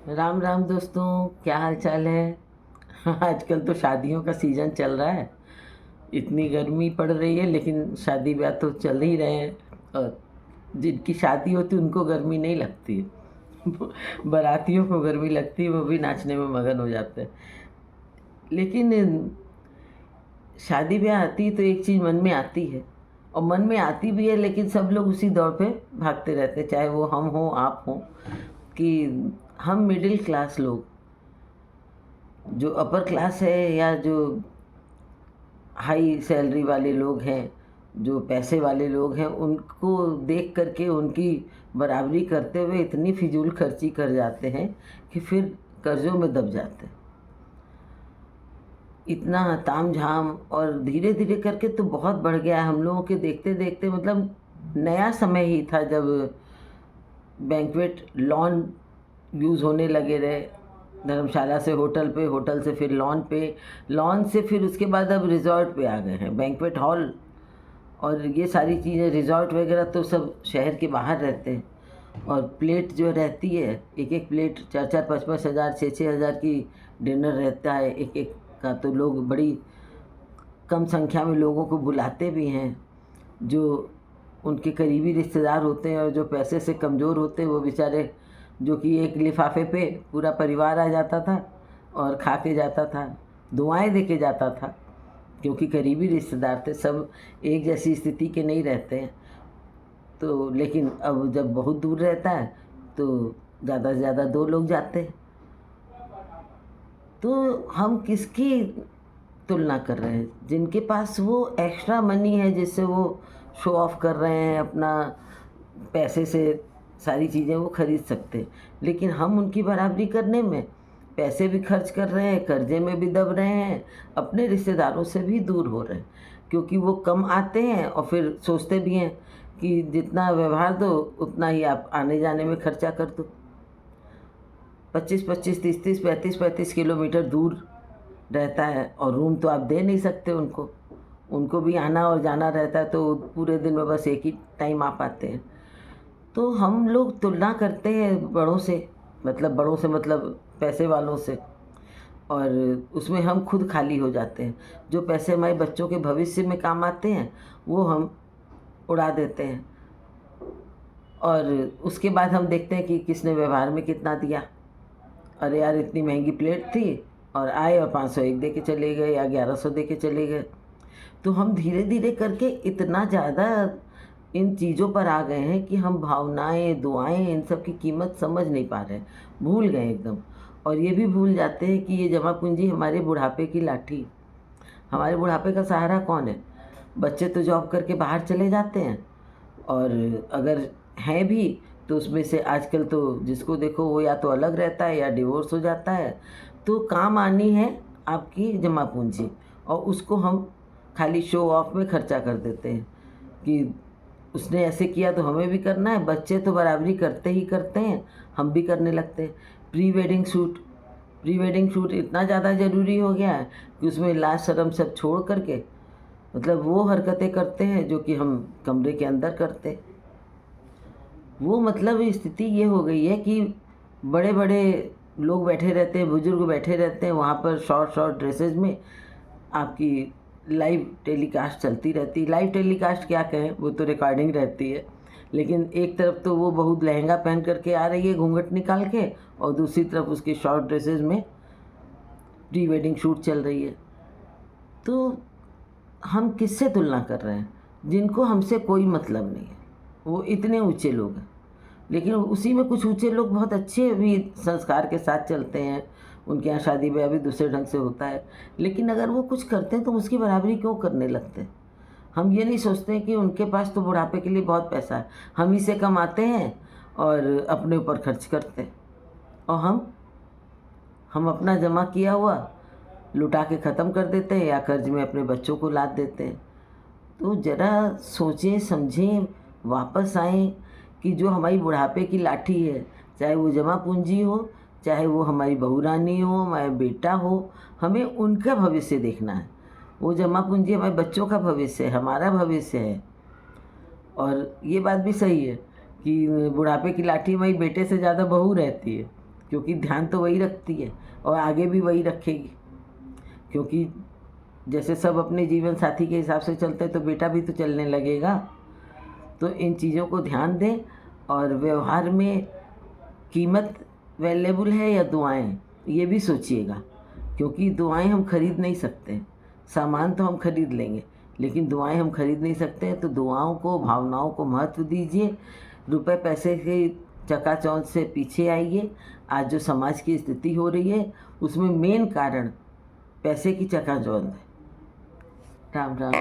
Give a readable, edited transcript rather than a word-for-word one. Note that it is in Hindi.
राम राम दोस्तों, क्या हाल चाल है। आजकल तो शादियों का सीज़न चल रहा है। इतनी गर्मी पड़ रही है लेकिन शादी ब्याह तो चल ही रहे हैं। और जिनकी शादी होती है उनको गर्मी नहीं लगती है। बारातियों को गर्मी लगती है, वो भी नाचने में मगन हो जाते हैं। लेकिन शादी ब्याह आती है तो एक चीज़ मन में आती है, और मन में आती भी है, लेकिन सब लोग उसी दौड़ पे भागते रहते हैं, चाहे वो हम हों आप हों। कि हम मिडिल क्लास लोग, जो अपर क्लास है या जो हाई सैलरी वाले लोग हैं, जो पैसे वाले लोग हैं, उनको देख करके उनकी बराबरी करते हुए इतनी फिजूल खर्ची कर जाते हैं कि फिर कर्ज़ों में दब जाते हैं। इतना तामझाम, और धीरे धीरे करके तो बहुत बढ़ गया है हम लोगों के देखते देखते। मतलब नया समय ही था जब बैंक्वेट लॉन यूज़ होने लगे रहे। धर्मशाला से होटल पे, होटल से फिर लॉन पे, लॉन से फिर उसके बाद अब रिज़ॉर्ट पे आ गए हैं, बैंक्वेट हॉल। और ये सारी चीज़ें, रिज़ॉर्ट वगैरह तो सब शहर के बाहर रहते हैं। और प्लेट जो रहती है, एक एक प्लेट 4-4, 5-5 हज़ार, 6-6 हज़ार की डिनर रहता है एक एक का। तो लोग बड़ी कम संख्या में लोगों को बुलाते भी हैं। जो उनके करीबी रिश्तेदार होते हैं और जो पैसे से कमज़ोर होते हैं, वो बेचारे, जो कि एक लिफाफे पे पूरा परिवार आ जाता था और खा के जाता था, दुआएं दे के जाता था, क्योंकि करीबी रिश्तेदार थे। सब एक जैसी स्थिति के नहीं रहते हैं। तो लेकिन अब जब बहुत दूर रहता है तो ज़्यादा से ज़्यादा 2 लोग जाते हैं। तो हम किसकी तुलना कर रहे हैं? जिनके पास वो एक्स्ट्रा मनी है, जिससे वो शो ऑफ कर रहे हैं अपना, पैसे से सारी चीज़ें वो खरीद सकते हैं। लेकिन हम उनकी बराबरी करने में पैसे भी खर्च कर रहे हैं, कर्जे में भी दब रहे हैं, अपने रिश्तेदारों से भी दूर हो रहे हैं। क्योंकि वो कम आते हैं और फिर सोचते भी हैं कि जितना व्यवहार दो उतना ही आप आने जाने में खर्चा कर दो। 25-25, 30-30, 35-35 किलोमीटर दूर रहता है, और रूम तो आप दे नहीं सकते उनको। उनको भी आना और जाना रहता है, तो पूरे दिन में बस एक ही टाइम आ पाते हैं। तो हम लोग तुलना करते हैं बड़ों से, मतलब बड़ों से मतलब पैसे वालों से, और उसमें हम खुद खाली हो जाते हैं। जो पैसे हमारे बच्चों के भविष्य में काम आते हैं वो हम उड़ा देते हैं। और उसके बाद हम देखते हैं कि किसने व्यवहार में कितना दिया। अरे यार, इतनी महंगी प्लेट थी, और आए और 501 दे के चले गए या 1100 दे के चले गए। तो हम धीरे धीरे करके इतना ज़्यादा इन चीज़ों पर आ गए हैं कि हम भावनाएं, दुआएं, इन सब की कीमत समझ नहीं पा रहे हैं, भूल गए एकदम। और ये भी भूल जाते हैं कि ये जमा पूंजी हमारे बुढ़ापे की लाठी। हमारे बुढ़ापे का सहारा कौन है? बच्चे तो जॉब करके बाहर चले जाते हैं, और अगर हैं भी तो उसमें से आजकल तो जिसको देखो वो या तो अलग रहता है या डिवोर्स हो जाता है। तो काम आनी है आपकी जमा पूंजी, और उसको हम खाली शो ऑफ में खर्चा कर देते हैं कि उसने ऐसे किया तो हमें भी करना है। बच्चे तो बराबरी करते ही करते हैं, हम भी करने लगते हैं। Pre wedding shoot, pre wedding shoot इतना ज़्यादा ज़रूरी हो गया है कि उसमें लाज शर्म सब छोड़ करके, मतलब वो हरकतें करते हैं जो कि हम कमरे के अंदर करते। वो मतलब स्थिति ये हो गई है कि बड़े बड़े लोग बैठे रहते हैं, बुजुर्ग बैठे रहते हैं वहाँ पर शॉर्ट शॉर्ट ड्रेसेस में। आपकी लाइव टेलीकास्ट चलती रहती है। लाइव टेलीकास्ट क्या कहें, वो तो रिकॉर्डिंग रहती है। लेकिन एक तरफ तो वो बहुत लहंगा पहन करके आ रही है घूंघट निकाल के, और दूसरी तरफ उसकी शॉर्ट ड्रेसेस में प्री वेडिंग शूट चल रही है। तो हम किससे तुलना कर रहे हैं? जिनको हमसे कोई मतलब नहीं है, वो इतने ऊंचे लोग हैं। लेकिन उसी में कुछ ऊंचे लोग बहुत अच्छे भी संस्कार के साथ चलते हैं, उनके यहाँ शादी ब्याह भी दूसरे ढंग से होता है। लेकिन अगर वो कुछ करते हैं तो उसकी बराबरी क्यों करने लगते हैं? हम ये नहीं सोचते हैं कि उनके पास तो बुढ़ापे के लिए बहुत पैसा है, हम ही से कमाते हैं और अपने ऊपर खर्च करते हैं। और हम अपना जमा किया हुआ लुटा के ख़त्म कर देते हैं, या कर्ज में अपने बच्चों को लाद देते हैं। तो ज़रा सोचें समझें, वापस आएँ कि जो हमारी बुढ़ापे की लाठी है, चाहे वो जमा पूंजी हो, चाहे वो हमारी बहू रानी हो, हमारा बेटा हो, हमें उनका भविष्य देखना है। वो जमा पूंजी हमारे बच्चों का भविष्य है, हमारा भविष्य है। और ये बात भी सही है कि बुढ़ापे की लाठी हमारी बेटे से ज़्यादा बहू रहती है। क्योंकि ध्यान तो वही रखती है और आगे भी वही रखेगी। क्योंकि जैसे सब अपने जीवन साथी के हिसाब से चलते हैं तो बेटा भी तो चलने लगेगा। तो इन चीज़ों को ध्यान दें और व्यवहार में कीमत वैल्यूएबल है या दुआएं, ये भी सोचिएगा। क्योंकि दुआएं हम खरीद नहीं सकते, सामान तो हम खरीद लेंगे लेकिन दुआएं हम खरीद नहीं सकते हैं। तो दुआओं को, भावनाओं को महत्व दीजिए। रुपए पैसे के चकाचौंध से पीछे आइए। आज जो समाज की स्थिति हो रही है उसमें मेन कारण पैसे की चकाचौंध है। राम राम।